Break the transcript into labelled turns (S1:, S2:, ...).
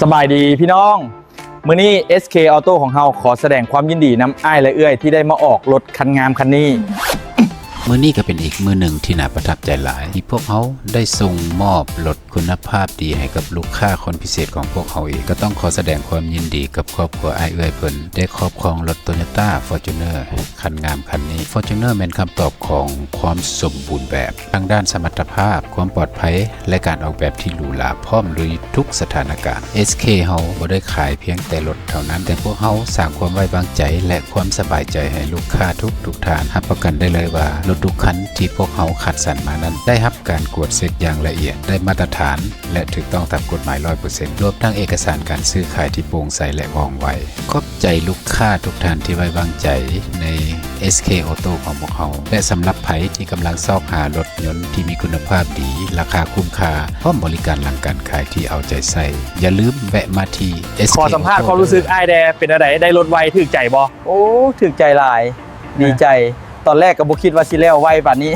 S1: สบายดีพี่น้องมื้อนี้ SK Auto ของเราขอแสดงความยินดีนำอ้ายและเอื้อยที่ได้มาออกรถคันงามคันนี้
S2: มื้อนี้ก็เป็นอีกมื้อหนึ่งที่น่าประทับใจหลายที่พวกเขาได้ส่งมอบรถคุณภาพดีให้กับลูกค้าคนพิเศษของพวกเขาเองก็ต้องขอแสดงความยินดีกับครอบครัวอ้ายเอื้อยเพิ่นได้ครอบครองรถ Toyota Fortuner คันงามคันนี้ Fortuner เป็นคำตอบของความสมบูรณ์แบบทางด้านสมรรถภาพความปลอดภัยและการออกแบบที่หรูหราพร้อมลุยทุกสถานการณ์ SK เฮาบ่ได้ขายเพียงแต่รถเท่านั้นแต่พวกเขาสร้างความไว้วางใจและความสบายใจให้ลูกค้าทุกท่านรับประกันได้เลยว่ารถทุกคันที่พวกเขาคัดสรรมานั้นได้รับการกวดเช็คอย่างละเอียดได้มาตรฐานและถูกต้องตามกฎหมาย 100% รวมทั้งเอกสารการซื้อขายที่โปร่งใสและว่องไวขอบใจลูกค้าทุกท่านที่ไว้วางใจใน SK Auto ของพวกเขาและสำหรับไผที่กำลังซอกหารถยนต์ที่มีคุณภาพดีราคาคุ้มค่าพร้อมบริการหลังการขายที่เอาใจใส่อย่าลืมแวะมาที่ SK
S1: ขอสัมภาษณ์ความรู้สึกอ้ายแดเป็นอะไรได้รถไวถึกใจบ่
S3: โอ้ถึกใจหลายดีใจตอนแรกก็บ่คิดว่าสิแล้วไวปานนี้